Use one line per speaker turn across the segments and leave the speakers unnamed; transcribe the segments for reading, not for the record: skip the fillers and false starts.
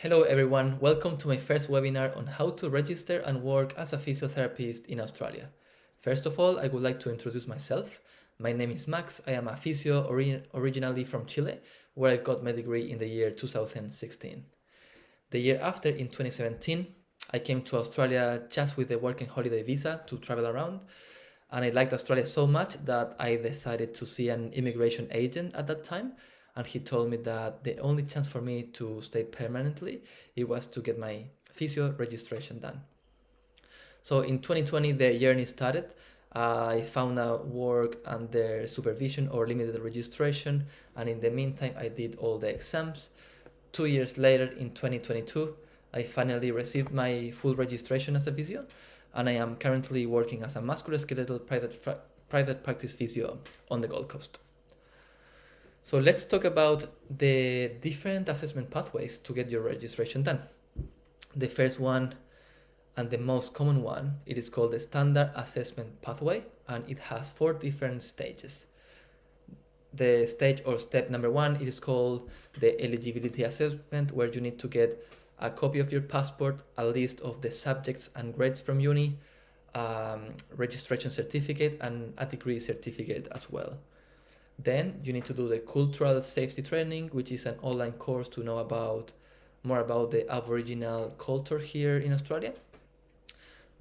Hello everyone, welcome to my first webinar on how to register and work as a physiotherapist in Australia. First of all, I would like to introduce myself. My name is Max. I am a physio originally from Chile, where I got my degree in the year 2016. The year after, in 2017, I came to Australia just with a working holiday visa to travel around, and I liked Australia so much that I decided to see an immigration agent at that time, and he told me that the only chance for me to stay permanently it was to get my physio registration done. So in 2020 the journey started. I found a work under supervision or limited registration, and in the meantime I did all the exams. 2 years later, in 2022, I finally received my full registration as a physio, and I am currently working as a musculoskeletal private practice physio on the Gold Coast. So let's talk about the different assessment pathways to get your registration done. The first one and the most common one, it is called the standard assessment pathway, and it has 4 different stages. The stage or step number 1, it is called the eligibility assessment, where you need to get a copy of your passport, a list of the subjects and grades from uni, registration certificate, and a degree certificate as well. Then you need to do the cultural safety training, which is an online course to know more about the Aboriginal culture here in Australia.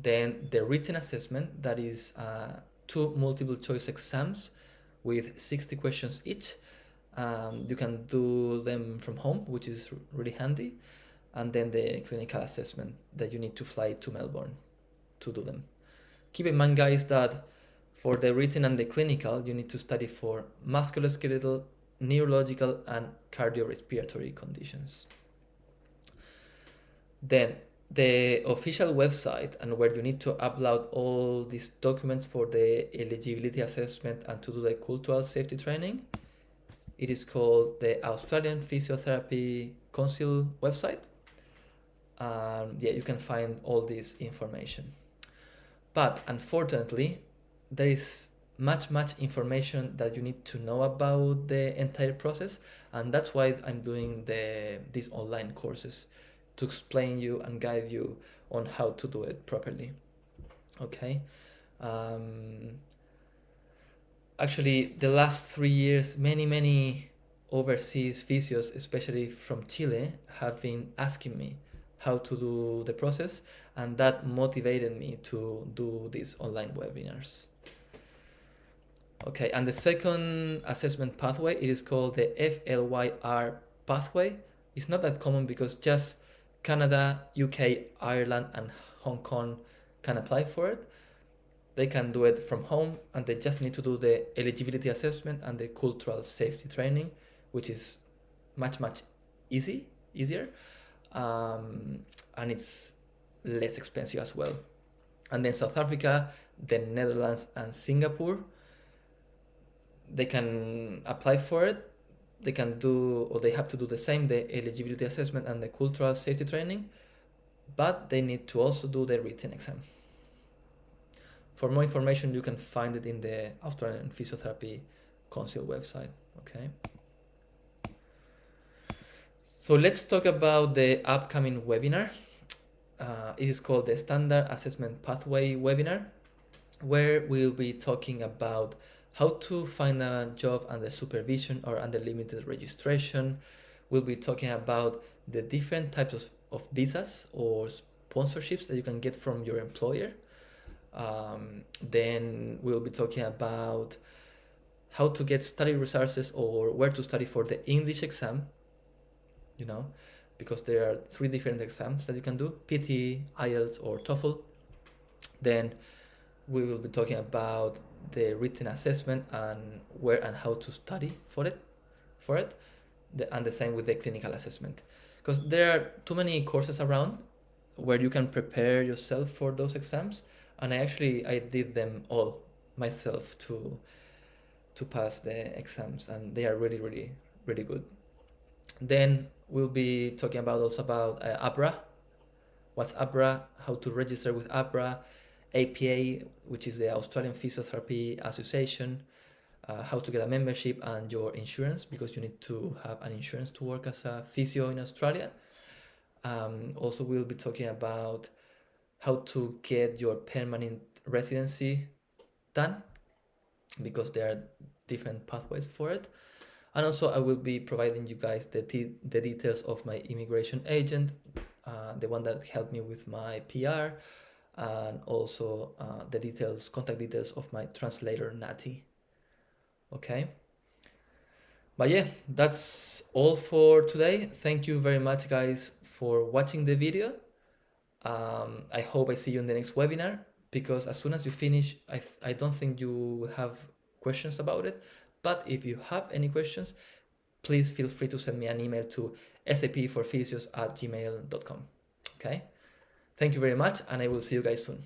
Then the written assessment, that is 2 multiple choice exams with 60 questions each. You can do them from home, which is really handy. And then the clinical assessment, that you need to fly to Melbourne to do them. Keep in mind, guys, that for the written and the clinical, you need to study for musculoskeletal, neurological, and cardiorespiratory conditions. Then the official website, and where you need to upload all these documents for the eligibility assessment and to do the cultural safety training, it is called the Australian Physiotherapy Council website. You can find all this information. But unfortunately, there is much information that you need to know about the entire process, and that's why I'm doing these online courses, to explain you and guide you on how to do it properly. Okay. Actually, the last 3 years, many overseas physios, especially from Chile, have been asking me how to do the process, and that motivated me to do these online webinars. Okay, and the second assessment pathway, it is called the FLYR pathway. It's not that common because just Canada, UK, Ireland, and Hong Kong can apply for it. They can do it from home, and they just need to do the eligibility assessment and the cultural safety training, which is much easier, and it's less expensive as well. And then South Africa, the Netherlands, and Singapore, they can apply for it. They can do, or they have to do the same, the eligibility assessment and the cultural safety training, but they need to also do the written exam. For more information, you can find it in the Australian Physiotherapy Council website. Okay. So let's talk about the upcoming webinar. It is called the Standard Assessment Pathway webinar, where we'll be talking about how to find a job under supervision or under limited registration. We'll be talking about the different types of visas or sponsorships that you can get from your employer. Then we'll be talking about how to get study resources or where to study for the English exam, because there are 3 different exams that you can do: PT, IELTS, or TOEFL. Then we will be talking about the written assessment and where and how to study for it, and the same with the clinical assessment, because there are too many courses around where you can prepare yourself for those exams, and I did them all myself to pass the exams, and they are really good. Then we'll be talking also about APRA. What's APRA? How to register with APRA. APA, which is the Australian Physiotherapy Association, how to get a membership, and your insurance, because you need to have an insurance to work as a physio in Australia. Also, we'll be talking about how to get your permanent residency done, because there are different pathways for it. And also, I will be providing you guys the details of my immigration agent, the one that helped me with my PR, and also the contact details of my translator, Nati. Okay. But yeah, that's all for today. Thank you very much, guys, for watching the video. I hope I see you in the next webinar, because as soon as you finish, I don't think you will have questions about it. But if you have any questions, please feel free to send me an email to sapforphysios@gmail.com. Okay? Thank you very much, and I will see you guys soon.